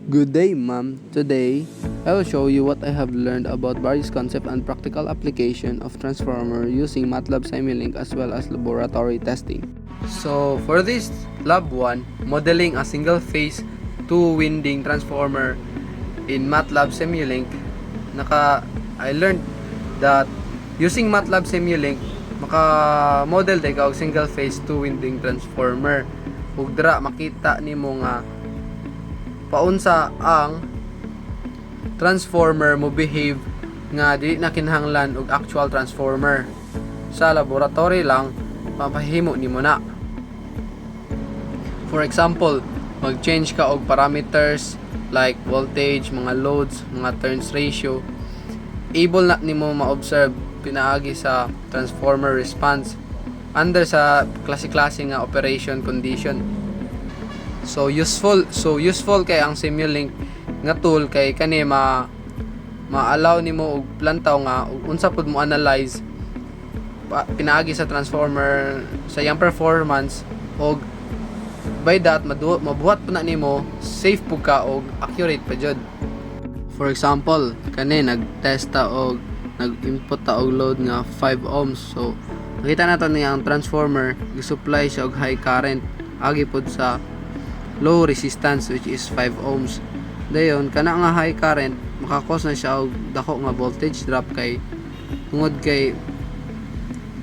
Good day, ma'am. Today, I will show you what I have learned about various concept and practical application of transformer using MATLAB Simulink as well as laboratory testing. So, for this lab 1, modeling a single-phase two-winding transformer in MATLAB Simulink, I learned that using MATLAB Simulink, maka-model day ka og single-phase two-winding transformer. Ug dira makita nimo nga paunsa ang transformer mo behave nga dili na kinahanglan og actual transformer. Sa laboratory lang papahimo nimo na. For example, mag-change ka og parameters like voltage, mga loads, mga turns ratio. Able na nimo ma-observe pinaagi sa transformer response under sa klase-klase nga operation condition. So useful kay ang Simulink nga tool kay kani ma-allow nimo og plantaw nga unsa pud mo analyze pinaagi sa transformer sa iyang performance, og by that mabuhat po na nimo safe pud ka og accurate pa jud. For example, kani nag-test ta og nag-input ta og load nga 5 ohms. So nakita nato niya ang transformer gi-supply siya og high current agi pod sa low resistance which is 5 ohms. Dayon kana nga high current makakos na siya og dako nga voltage drop kay tungod kay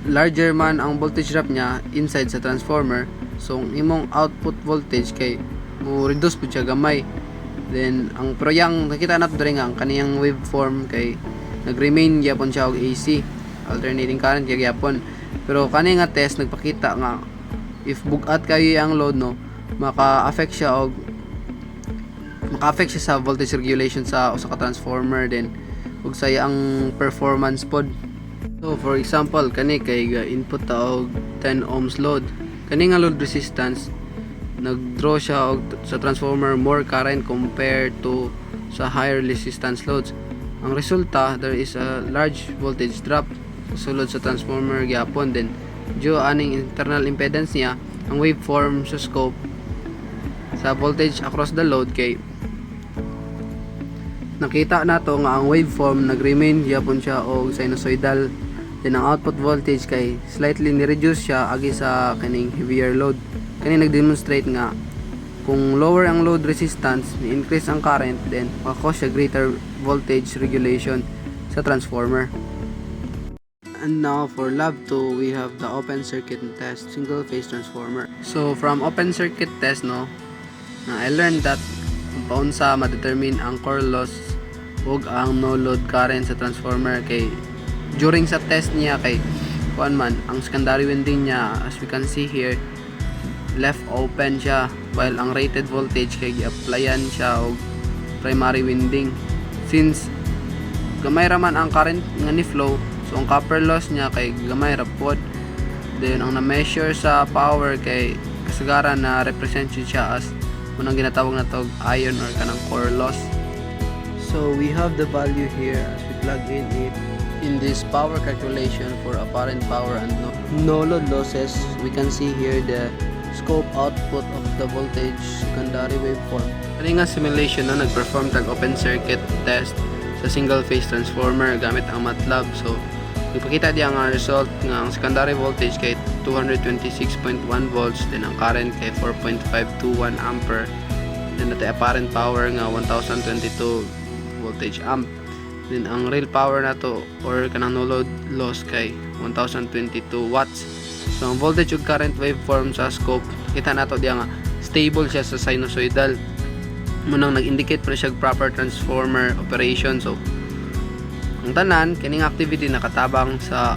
larger man ang voltage drop niya inside sa transformer. So ang imong output voltage kay mo reduce pud siya gamay. Then ang proyang nakita nato diri nga ang kaniyang waveform kay nag-remain gyapon siya og AC, alternating current gyapon. Pero kani nga test nagpakita nga if bugat kayo ang load no, maka-affect siya sa voltage regulation sa usa ka transformer din ug sa ang performance pod. So for example, kani kay input ta og 10 ohms load. Kani nga load resistance nag-draw siya og sa transformer more current compared to sa higher resistance loads. Ang resulta, there is a large voltage drop sulod sa transformer gyapon. Then due aning internal impedance niya, ang waveform sa scope sa voltage across the load kay nakita nato nga ang waveform nag-remain gyapon siya og sinusoidal. Then ang output voltage kay slightly ni-reduce siya agi sa kining heavier load. Kani nag-demonstrate nga kung lower ang load resistance, ni-increase ang current, then makakos siya greater voltage regulation sa transformer. And now for lab 2, we have the open circuit test single phase transformer. So from open circuit test I learned that kung paunsa ma-determine ang core loss ug ang no load current sa transformer kay during sa test niya kay ang secondary winding niya, as we can see here, left open siya, while ang rated voltage kay gi-applyan siya og primary winding. Since gamay ra man ang current nga ni flow, so ang copper loss niya kay gamay ra pod. Then ang na-measure sa power kay kasagaran na represent siya as unang ginatawag na tog iron or kanang core loss. So we have the value here as we plug in it in this power calculation for apparent power and no load losses. We can see here the scope output of the voltage secondary waveform. Kani nga simulation nagperform tag open circuit test sa single phase transformer gamit ang MATLAB. So ipakita diya ang result nga ang secondary voltage kay 226.1 volts, then ang current kay 4.521 ampere, then natay apparent power nga 1022 voltage amp. Then ang real power nato or kanang no load loss kay 1022 watts. So ang voltage ug current waveform sa scope, kita nato diya nga stable siya sa sinusoidal. Munang nag-indicate pa siya proper transformer operation. So ang tanan kining activity nakatabang sa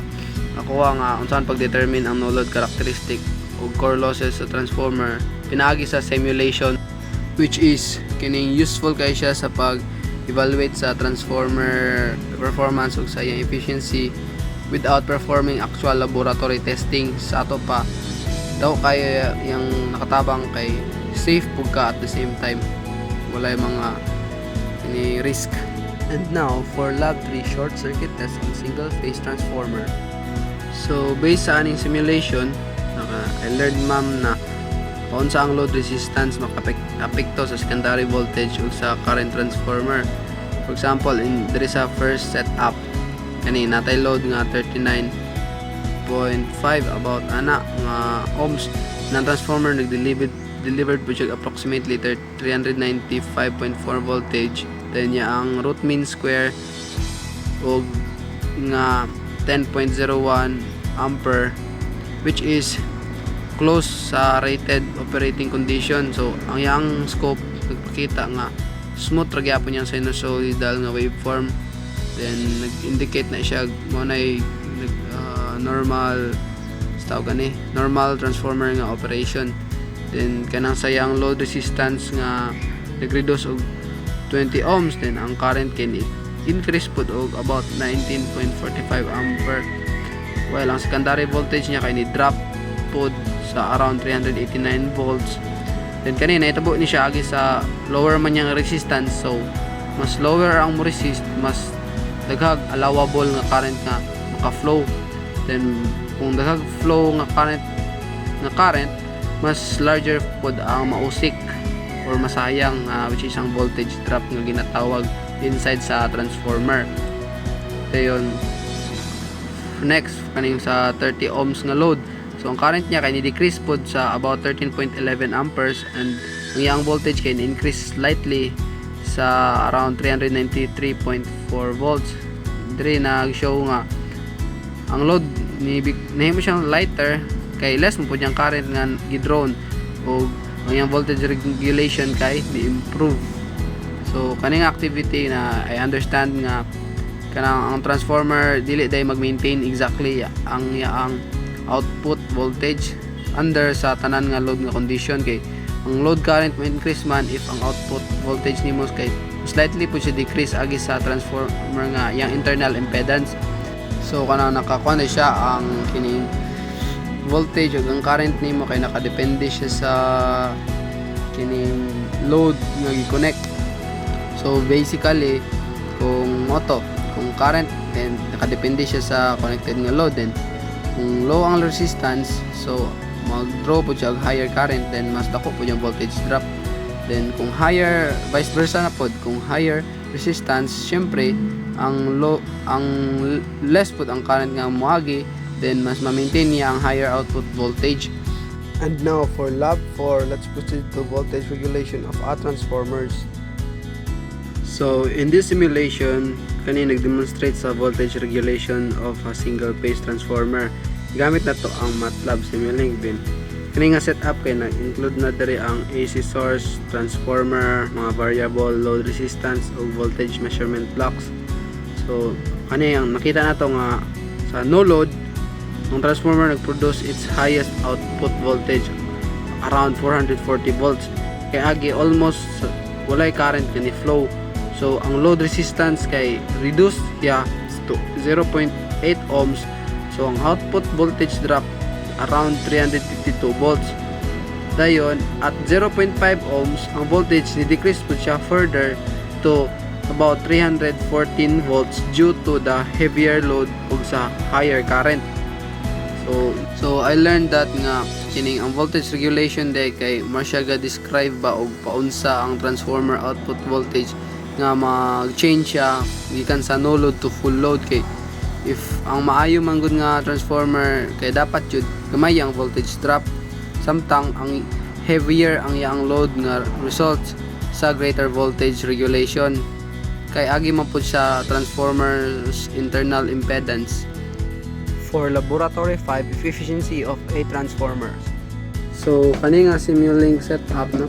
nakuha nga unsaon pag-determine ang no load characteristic ug core losses sa transformer pinaagi sa simulation, which is kining useful kay siya sa pag-evaluate sa transformer performance ug sa iyang efficiency without performing actual laboratory testing. Sa ato pa daw kay yung nakatabang kay safe pug ka at the same time wala yung mga ini risk. And now for lab 3 short circuit test ng single phase transformer. So based sa aning simulation I learned ma'am na paunsa ang load resistance makapekto sa secondary voltage ug sa current transformer. For example, there is a first setup kani natay load nga 39.5 about ana nga ohms ng transformer delivered po siya approximately 395.4 voltage. Then ang root mean square og nga 10.01 ampere, which is close sa rated operating condition. So ang yang scope nagpakita nga smooth ra gyapon yang sinusoidal nga waveform. Then nag-indicate na siya mo na normal normal transformer nga operation. Then kanang sayang load resistance nga nag-reduce og 20 ohms, then ang current can increase pud og about 19.45 ampere, while ang secondary voltage niya kay ni drop pud sa around 389 volts. Then kanina itabo ni siya agi sa lower man yang resistance, so mas lower ang mo resist, mas daghag allowable nga current nga maka-flow. Then kung daghag flow nga current mas larger pod ang mausik or masayang which is ang voltage drop nga ginatawag inside sa transformer. Dayon next kaning sa 30 ohms nga load, so ang current niya kay ni-decrease pod sa about 13.11 amperes, and ang iyang voltage kay ni-increase slightly sa around 393.4 volts. Dire nag-show nga ang load nahimo siyang lighter kay less mo pod yung current nga gidrone, o ang iyang voltage regulation kay ni-improve. So kaning activity na I understand nga kanang ang transformer dili day mag-maintain exactly ang output voltage under sa tanan nga load nga condition, kay ang load current mo increase man if ang output voltage nimo kay slightly po siya decrease agi sa transformer nga yang internal impedance. So kanang nakakuha na siya ang kining voltage ug ang current nimo kay nakadepende siya sa kining load nga gi-connect. So basically kung current, then nakadepende siya sa connected nga load. Then kung low ang resistance, so mag-draw po siya og higher current, then mas dako po yung voltage drop. Then kung higher, vice versa na pod, kung higher resistance, syempre ang less pod ang current nga moagi, then mas ma-maintain niya ang higher output voltage. And now for lab 4, let's proceed to voltage regulation of a transformers. So in this simulation, kani nag-demonstrate sa voltage regulation of a single phase transformer. Gamit na to ang MATLAB Simulink. Then kani nga setup kay nag-include na diri ang AC source, transformer, mga variable load resistance o voltage measurement blocks. So kani ang nakita nato nga sa no load, ang transformer nag-produce its highest output voltage around 440 volts. Kaya agi almost walay current kani flow. So ang load resistance kay reduce to 0.8 ohms. So ang output voltage drop around 352 volts. Dayon at 0.5 ohms ang voltage ni decrease po siya further to about 314 volts due to the heavier load ug sa higher current. So I learned that nga kining ang voltage regulation day kay Marcia ga describe ba og paunsa ang transformer output voltage nga mag-change siya gikan sa no load to full load. Kay if ang maayo man gud nga transformer kay dapat jud gamay ang voltage drop, samtang ang heavier ang iyang load nga results sa greater voltage regulation kay agi man pud sa transformer's internal impedance. For laboratory 5, efficiency of a transformer. So kani nga Simulink setup no,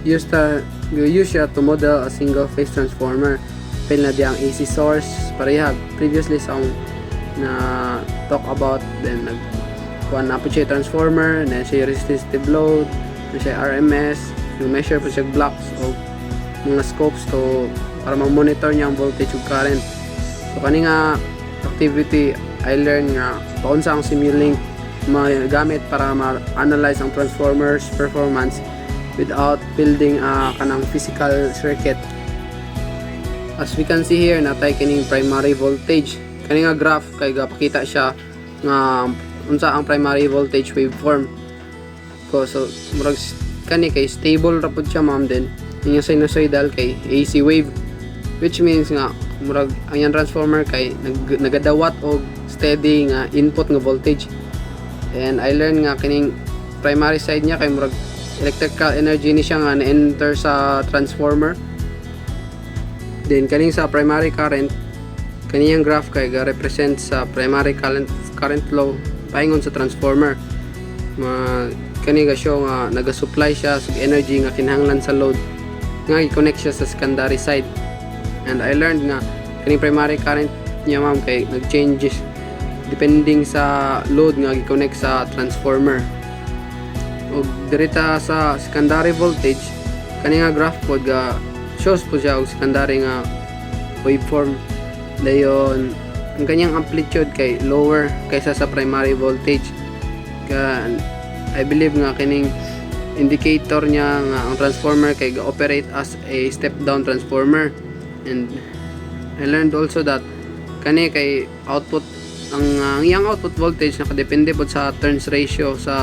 use siya to model a single phase transformer. Pil na di ang AC source parehag previously sa na talk about. Then nagkuha na po siya transformer, na siya resistive load, na siya RMS, yung measure po siya blocks o mga scopes to para ma-monitor niya ang voltage ug current. So kani nga activity I learned nga paunsa ang Simulink magamit para ma-analyze ang transformer's performance without building kanang physical circuit. As we can see here, natay kining primary voltage. Kani nga graph kay gapakita siya nga unsa ang primary voltage waveform. ko. So murag kani kay stable ra pud siya ma'am, then yung sinusoidal kay AC wave, which means nga murag ang yan transformer kay nagadawat og steady nga input nga voltage. And I learned nga kining primary side niya kay murag electrical energy ni siya nga na-enter sa transformer. Then kaning sa primary current, kaniyang graph kay ga represent sa primary current flow paingon sa transformer. Kani ga show nga naga-supply siya sa energy nga kinahanglan sa load nga i-connect siya sa secondary side. And I learned nga kaning primary current niya ma'am kay nag-changes depending sa load nga i-connect sa transformer. Og direta sa secondary voltage, kani nga graph pod ga shows po siya og secondary nga waveform. Dayon ang kanyang amplitude kay lower kaysa sa primary voltage. I believe nga kining indicator niya nga ang transformer kay ga-operate as a step down transformer. And I learned also that kani kay output ang iyang output voltage nakadepende pod sa turns ratio sa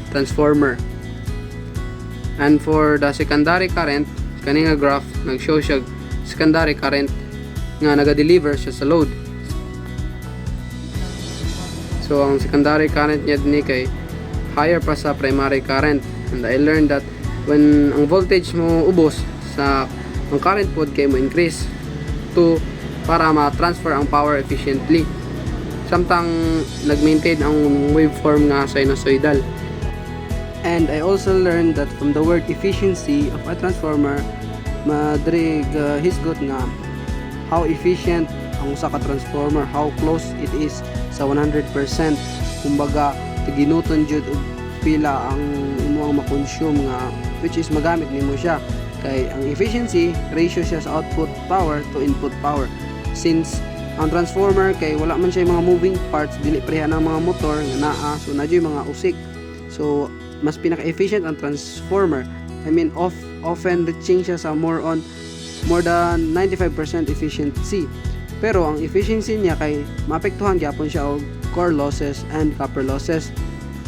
transformer. And for the secondary current, kani nga graph nag-show siya secondary current nga naga-deliver siya sa load. So ang secondary current niya dinhi kay higher pa sa primary current. And I learned that when ang voltage mo ubos sa ang current pod kay mo increase to para ma-transfer ang power efficiently. Samtang nag-maintain ang waveform nga sinusoidal. And I also learned that from the word efficiency of a transformer, madrig hisgot nga how efficient ang usa ka transformer, how close it is sa 100%. Kumbaga tiginuton jud og pila ang imong ma-consume nga, which is magamit nimo siya. Kay ang efficiency ratio siya sa output power to input power. Since ang transformer kay wala man siya mga moving parts, dili pareha ng mga motor nga naa, so nadyo mga usik. So mas pinaka-efficient ang transformer. I mean often reaching siya sa more than 95% efficiency. Pero ang efficiency niya kay maapektuhan gyapon siya og core losses and copper losses.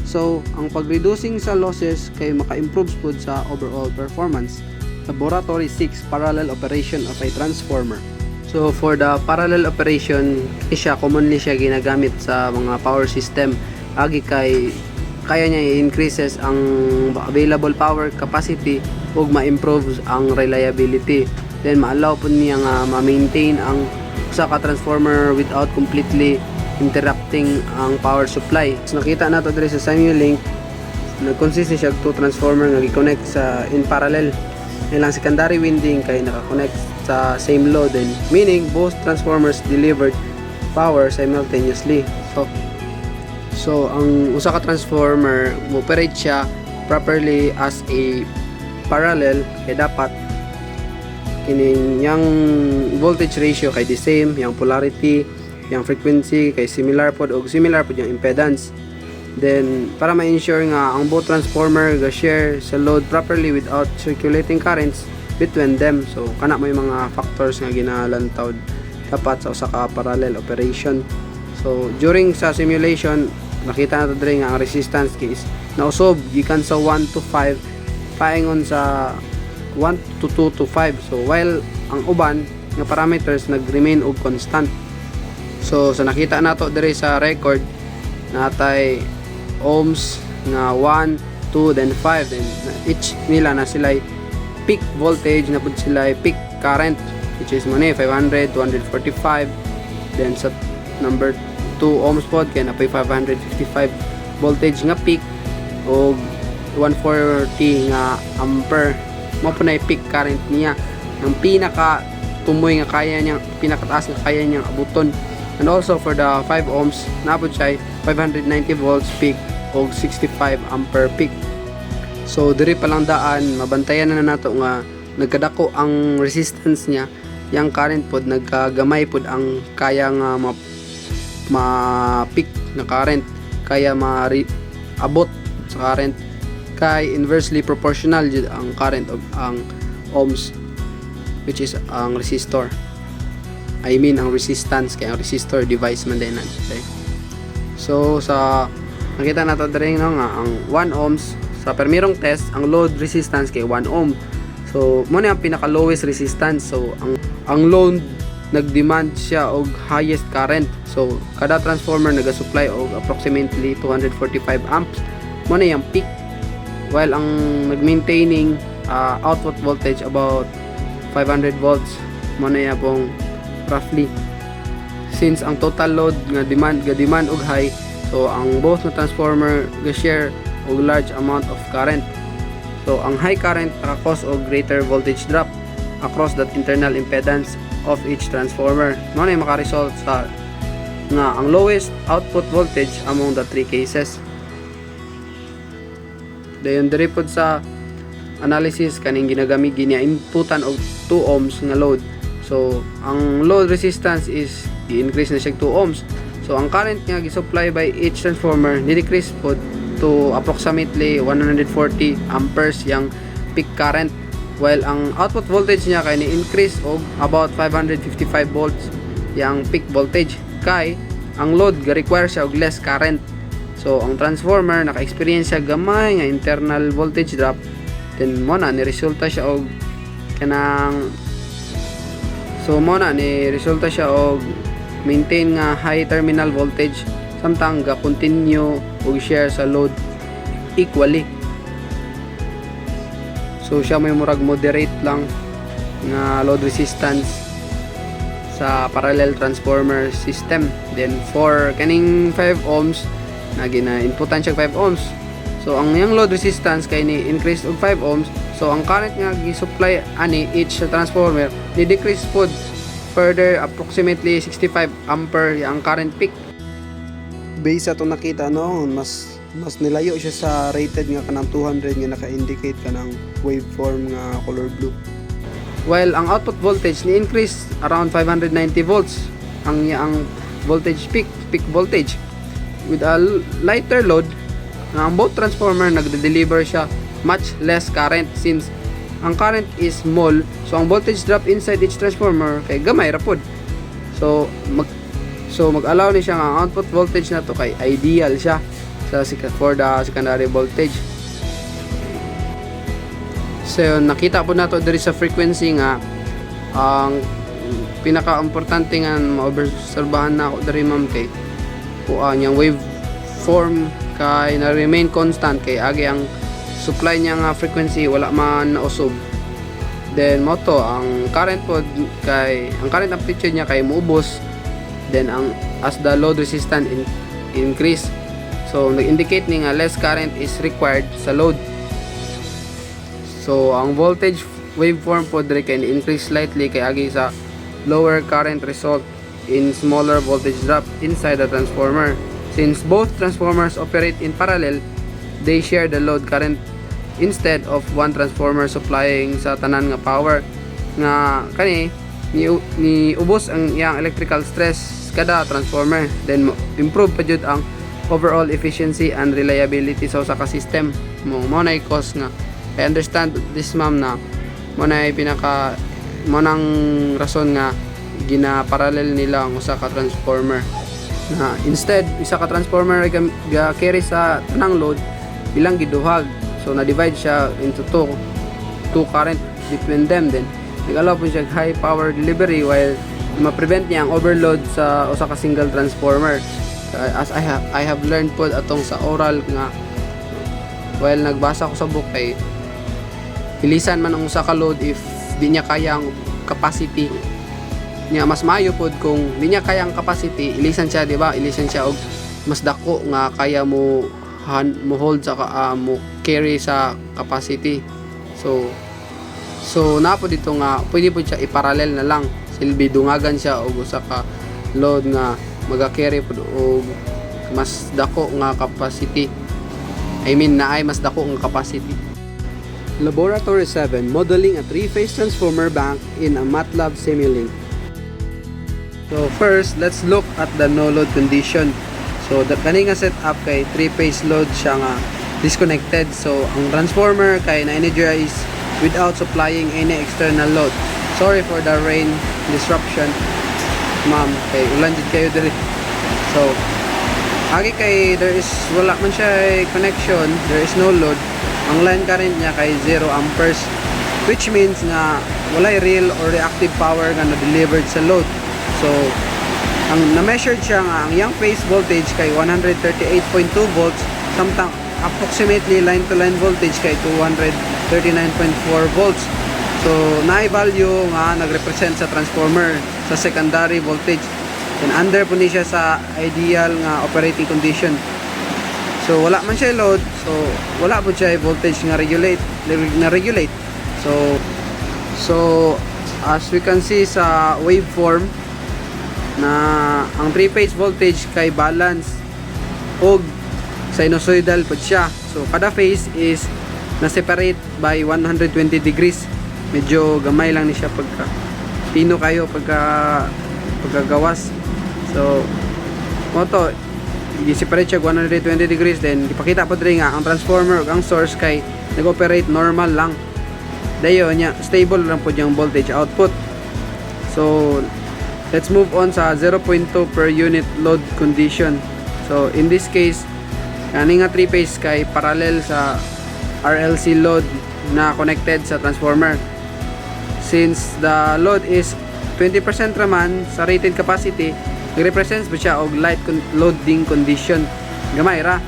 So ang pag-reducing sa losses kay maka-improve pud sa overall performance. Laboratory 6, parallel operation of a transformer. So for the parallel operation, commonly siya ginagamit sa mga power system. Agi kay kaya niya i-increases ang available power capacity ug ma-improve ang reliability. Then ma-allow po niya nga ma-maintain ang usa ka transformer without completely interrupting ang power supply. So nakita nato diri sa Simulink, nag-consist siya og two transformer nga gi-connect sa in parallel. Ilang secondary winding kay naka-connect sa same load, and meaning both transformers delivered power simultaneously. So ang usa ka transformer mo operate siya properly as a parallel kay dapat kining yang voltage ratio kay the same, yang polarity, yang frequency kay similar pod og similar pod yung impedance. Then para ma-ensure nga ang both transformer ga share sa load properly without circulating currents between them. So kana may mga factors nga ginalantaw dapat sa usa ka parallel operation. So during sa simulation nakita nato diri nga ang resistance is nausob gikan sa 1 to 5 paingon sa 1 to 2 to 5. So while ang uban nga parameters nag-remain og constant. So sa nakita nato diri sa record natay ohms nga 1, 2 then 5, then each nila na sila peak voltage na pud sila peak current, which is money 500, 245. Then sa number 2 ohms pod kay napay 555 voltage nga peak o 140 nga ampere mo po na peak current niya, ang pinaka tumoy nga kaya niya, pinakataas nga kaya niyang abuton. And also for the 5 ohms napod siya 590 volts peak o 65 ampere peak. So diri pa lang daan mabantayan na nato nga nagkadako ang resistance niya, yang current pod nagkagamay pod ang kaya nga ma-peak na current, kaya ma-abot sa current kay inversely proportional jud ang current of ang ohms, which is ang resistor. I mean ang resistance kay ang resistor device man din natin. So sa nakita nato diri nga ang 1 ohms sa permirong test ang load resistance kay 1 ohm. So mo na ang pinaka lowest resistance. So ang load nagdemand siya og highest current. So kada transformer naga-supply og approximately 245 amps. Mo na yung peak, while ang nag-maintaining output voltage about 500 volts. Mo na yung pong roughly, since ang total load nga demand og high, so ang both na transformer ga-share og large amount of current. So ang high current naka-cause og greater voltage drop across that internal impedance of each transformer. Mo na maka-result sa nga ang lowest output voltage among the three cases. Dayon diri pod sa analysis kaning inputan og 2 ohms nga load. So ang load resistance is i-increase na siya 2 ohms. So ang current nga gi-supply by each transformer ni-decrease pod to approximately 140 amperes yang peak current, while ang output voltage niya kay ni-increase og about 555 volts yang peak voltage, kay ang load ga-require siya og less current. So ang transformer naka-experience siya gamay nga internal voltage drop, then mo na ni resulta siya og kanang maintain nga high terminal voltage, samtang ga continue og share sa load equally. So siya may murag moderate lang nga load resistance sa parallel transformer system. Then for kaning 5 ohms na gina-inputan siya 5 ohms. So ang yang load resistance kay ni increase og 5 ohms. So ang current nga gi-supply ani each sa transformer ni decrease pod further approximately 65 ampere ang current peak. Base sa itong nakita noon, mas nilayo siya sa rated nga kanang 200 nga naka-indicate kanang waveform nga color blue. While ang output voltage ni increase around 590 volts ang voltage peak voltage with a lighter load. Ang both transformer nagde-deliver siya much less current, since ang current is small, so ang voltage drop inside each transformer kay gamay ra pod. So mag-allow ni siya nga ang output voltage na to kay ideal siya for the secondary voltage. So nakita po nato diri sa frequency nga ang pinaka-importante nga maobserbahan na ako diri ma'am kay kuan yang waveform kay na remain constant, kay agi ang supply niya nga frequency wala man nausog. Then mo to ang current pod kay ang current amplitude niya kay muubos, then ang as the load resistance increase, so nag-indicate ni nga less current is required sa load. So ang voltage waveform pod diri kay increase slightly kay agi sa lower current result in smaller voltage drop inside the transformer. Since both transformers operate in parallel, they share the load current instead of one transformer supplying sa tanan nga power nga kani ni ubos ang iyang electrical stress kada transformer, then improve pa jud ang overall efficiency and reliability sa usa ka system. Mo na cause nga I understand this ma'am na mo na nang rason nga gina-parallel nila ang usa ka transformer na instead isa ka transformer ga carry sa tanang load bilang giduhag. So na-divide siya into two current between them, then nag-allow po siya high power delivery while ma-prevent niya ang overload sa usa ka single transformer. As I have learned po atong sa oral nga while nagbasa ko sa book kay ilisan man ang usa ka load if di niya kaya ang capacity niya. Mas maayo pod kung di niya kaya ang capacity, ilisan siya, di ba? Ilisan siya og mas dako nga kaya mo hold sa mo carry sa capacity. So na po dito nga pwede po siya i-parallel na lang, silbi dungagan siya og usa ka load nga maga-carry pod og mas dako nga capacity. I mean na ay mas dako nga capacity. Laboratory 7, modeling a 3-phase transformer bank in a MATLAB Simulink. So first, let's look at the no load condition. So the kani nga setup kay 3-phase load siya nga disconnected. So ang transformer kay na-energize without supplying any external load. Sorry for the rain disruption, ma'am, kay ulan jud kayo diri. So agi kay there is wala man siya connection, there is no load. ang line current niya kay 0 amperes, which means nga walay real or reactive power nga na-delivered sa load. So ang na-measured siya nga ang iyang phase voltage kay 138.2 volts, samtang approximately line to line voltage kay 239.4 volts. So na-value nga nagrepresent sa transformer sa secondary voltage, and under po ni siya sa ideal nga operating condition. So wala man siya load, so wala po siya voltage nga regulate. So as we can see sa waveform na ang 3-phase voltage kay balance og sinusoidal po siya. So kada phase is na-separate by 120 degrees. Medyo gamay lang ni siya pagka pino kayo pagkagawas. So moto i-separate siya 120 degrees, then ipakita po diri nga ang transformer ug ang source kay nag-operate normal lang. Dayon nya stable lang po yung voltage output. So let's move on sa 0.2 per unit load condition. So in this case, kani nga 3-phase kay parallel sa RLC load na connected sa transformer. Since the load is 20% raman sa rated capacity, nag-represents po siya og light loading condition. Gamay ra,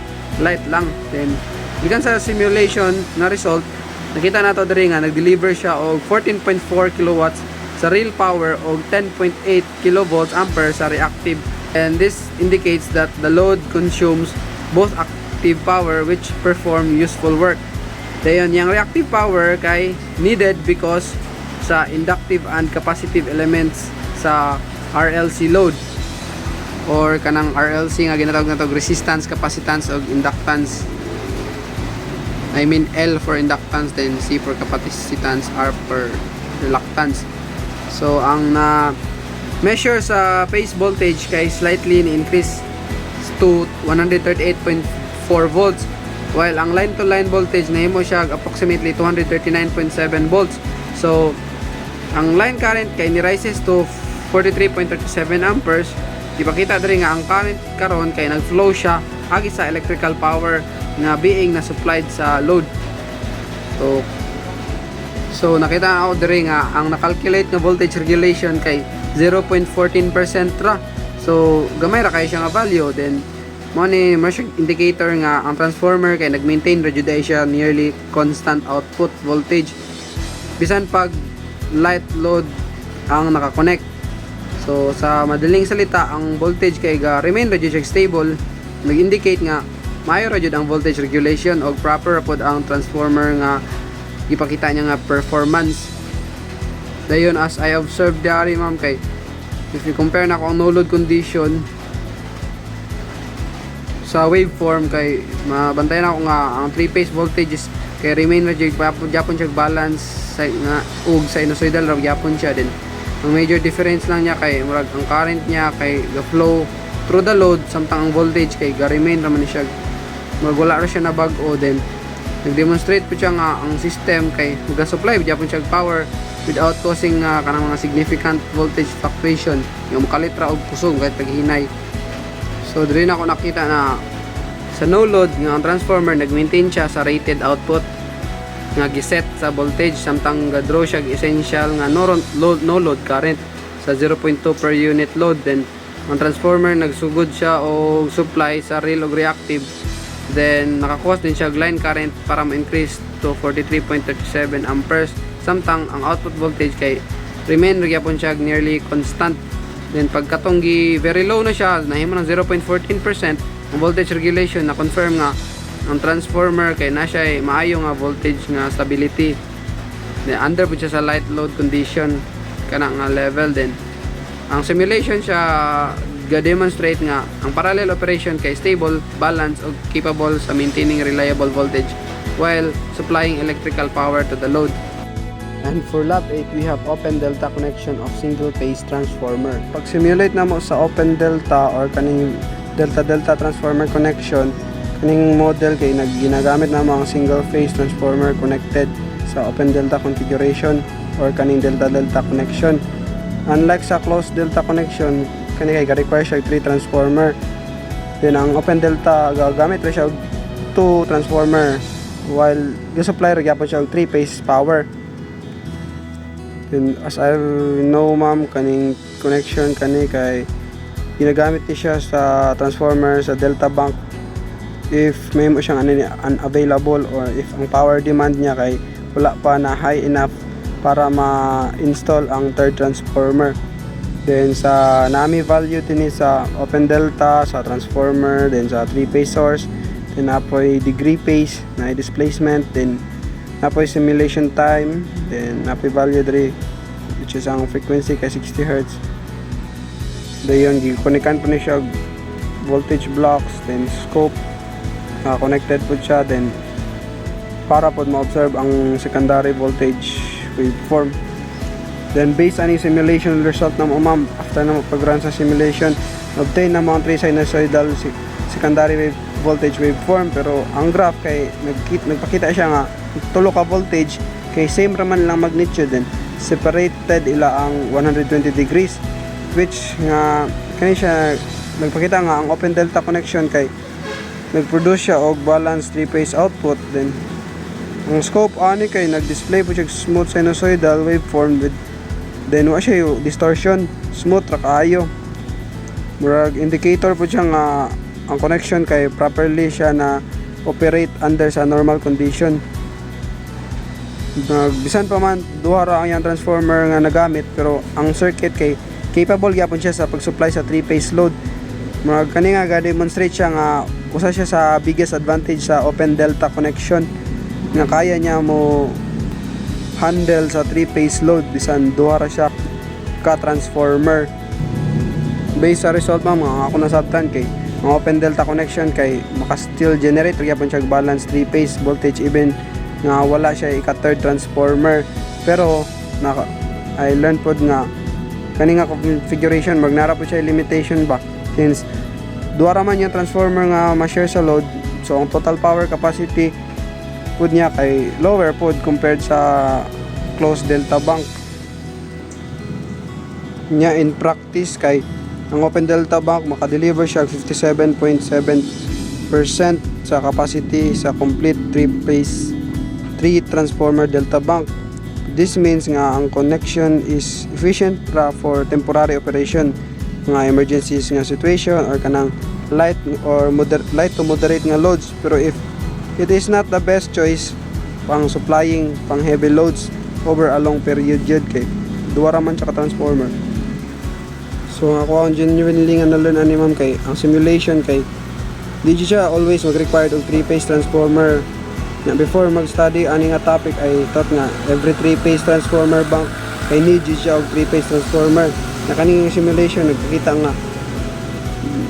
light lang. Then gikan sa simulation na result, nakita nato diri nga nag-deliver siya og 14.4 kilowatts sa real power og 10.8 kilovolts ampere sa reactive, and this indicates that the load consumes both active power which perform useful work. Dayon yung reactive power kay needed because sa inductive and capacitive elements sa RLC load, or kanang RLC nga ginatawag na to resistance, capacitance ug inductance. I mean L for inductance, then C for capacitance, R for reluctance. So ang na measure sa phase voltage kay slightly ni-increase to 138.4 volts, while ang line to line voltage na himo siya approximately 239.7 volts. So ang line current kay ni-rises to 43.37 amperes. Ipakita diri nga ang current karon kay nagflow siya agi sa electrical power nga being na supplied sa load. So nakita ako diri nga ang nakalculate nga voltage regulation kay 0.14% ra. So gamay ra kay siya nga value. Then mo ni measured indicator nga ang transformer kay nag-maintain ra jud siya nearly constant output voltage bisan pag light load ang nakakonect. So sa madaling salita, ang voltage kay ga remain ra jud siya stable, nag-indicate nga maayo ra jud ang voltage regulation o proper ra pod ang transformer nga ipakita niya nga performance. Dayon as I observed dari ma'am, kay if you compare na ko ang no load condition sa waveform, kay mabantayan ako nga ang 3-phase voltages kay remain ra jud gyapon siya balance sa nga ug sinusoidal ra gyapon siya. Din ang major difference lang niya kay murag ang current niya kay ga flow through the load, samtang ang voltage kay ga remain ra man siya, murag wala ra siya na bag-o. Then nag-demonstrate po siya nga ang system kay mag-supply gyapon siya power without causing kanang mga significant voltage fluctuation, yung makalit ra og kusog kahit paghinay. So diri na ako nakita na sa no load nga ang transformer nag-maintain siya sa rated output nga giset sa voltage, samtang ga-draw siya essential nga no load current sa 0.2 per unit load. Then ang transformer nagsugod siya o supply sa real og reactive, then nakakuha din siya line current para ma-increase to 43.37 amperes, samtang ang output voltage kay remain ra gyapon siya nearly constant. Then pagkatong very low na siya, nahimo ng 0.14%, ang voltage regulation na confirm nga ang transformer kay na siya maayo nga voltage nga stability. Then under po siya sa light load condition kana nga level. Then ang simulation siya ga-demonstrate nga ang parallel operation kay stable, balanced ug capable sa maintaining reliable voltage while supplying electrical power to the load. And for lab 8, we have open delta connection of single phase transformer. Pag simulate na mo sa open delta or kaning delta transformer connection, kaning model kay ginagamit na mo ang single phase transformer connected sa open delta configuration or kaning delta connection. Unlike sa closed delta connection, kani kay ga-require siya 3 transformer. Then ang open delta gagamit ra siya 2 transformer while gi-supply ra gyapon siya og 3-phase power. Then as I know ma'am, kaning connection kani kay ginagamit ni siya sa transformer sa Delta Bank if may mo siyang unavailable or if ang power demand niya kay wala pa na high enough para ma-install ang third transformer. Then sa nami value din sa open delta, sa transformer, then sa 3-phase source, then napoy degree phase na displacement, then napoy simulation time, then napoy value diri which is ang frequency kay 60 Hz. Dayon gikonekan po ni siya voltage blocks, then scope connected po siya, then para po ma-observe ang secondary voltage waveform. Then based on yung simulation result na mo ma'am, after na pag-run sa simulation, obtain na mo ang 3 sinusoidal secondary voltage waveform, pero ang graph kay nagpakita siya nga tulo ka voltage kay same raman lang magnitude, then separated ila ang 120 degrees, which nga kani siya nagpakita nga ang open delta connection kay nagproduce siya og balanced 3-phase output. Then ang scope ani kay nag-display po siya smooth sinusoidal waveform with then wa siya yung distortion, smooth ra kaayo. Murag indicator po siya nga ang connection kay properly siya na operate under sa normal condition. Bisan pa man duha ra ang yang transformer nga nagamit, pero ang circuit kay capable gyapon siya sa pag-supply sa 3-phase load. Murag kani nga ga-demonstrate siya nga usa siya sa biggest advantage sa open delta connection, nga kaya niya mo handle sa 3-phase load bisan duha ra siya ka transformer. Based sa result ma'am, ako nasabtan kay ang open delta connection kay maka-still generate gyapon siya balance 3-phase voltage even nga wala siya ika-third transformer. Pero I learned pod nga kani nga configuration magnara po siya limitation ba, since duha ra man yung transformer nga ma-share sa load, so ang total power capacity pud niya kay lower pod compared sa closed delta bank niya. In practice kay ang open delta bank makadeliver siya 57.7% sa capacity sa complete 3-phase 3 transformer delta bank. This means nga ang connection is efficient for temporary operation nga emergencies nga situation or kanang light to moderate nga loads. Pero if it is not the best choice pang supplying pang heavy loads over a long period yun kay duwa ra man siya ka transformer. So ako ang genuinely nga na-learn ani ma'am kay ang simulation kay di siya always mag-required og 3-phase transformer. Na before mag-study ani nga topic ay thought nga every 3-phase transformer bank kay need siya og 3-phase transformer. Na kaning simulation nagkita nga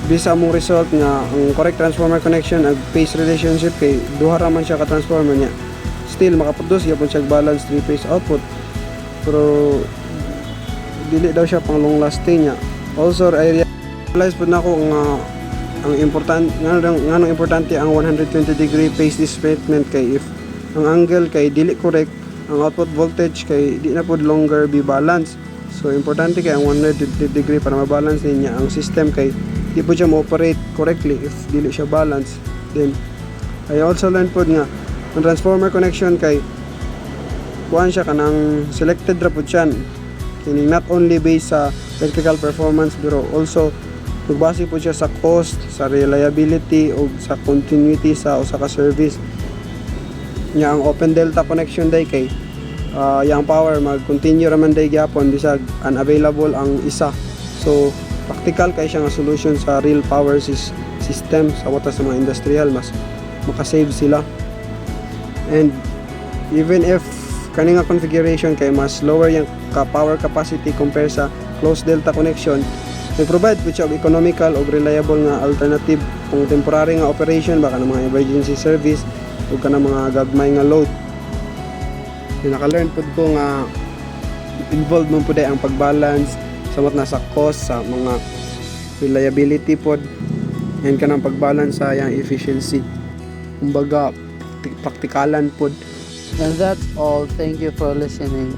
bisa mong result nga ang correct transformer connection ag phase relationship kay duha ra man siya ka transformer niya, still makaproduce gyapon siya balance 3-phase output, pero dili daw siya pang long lasting niya. Also I realize po nako nga ang importante ang 120 degree phase displacement kay if ang angle kay dili correct, ang output voltage kay di na pod longer be balance. So importante kay ang 120 degree para ma-balance niya ang system kay di po siya ma-operate correctly if dili siya balance. Then I also learned po nga ang transformer connection kay kuan siya kanang selected ra po siya kining not only based sa electrical performance pero also magbase po siya sa cost, sa reliability o sa continuity sa usa ka service nya. Ang open delta connection day kay yang power mag-continue raman day gyapon bisag unavailable ang isa. So practical kay siya nga solution sa real power system sa watas sa mga industrial, mas makasave sila. And even if kani nga configuration kay mas lower yung power capacity compare sa closed delta connection, nag-provide po siya og economical o reliable nga alternative kung temporary nga operation baka ng mga emergency service o kanang mga gagmay nga load. Naka-learn po ko nga involved mo po ang pagbalance samot na sa cost, sa mga reliability pod, and kanang pagbalance sa yang efficiency. Kumbaga praktikalan pod. And that's all. Thank you for listening.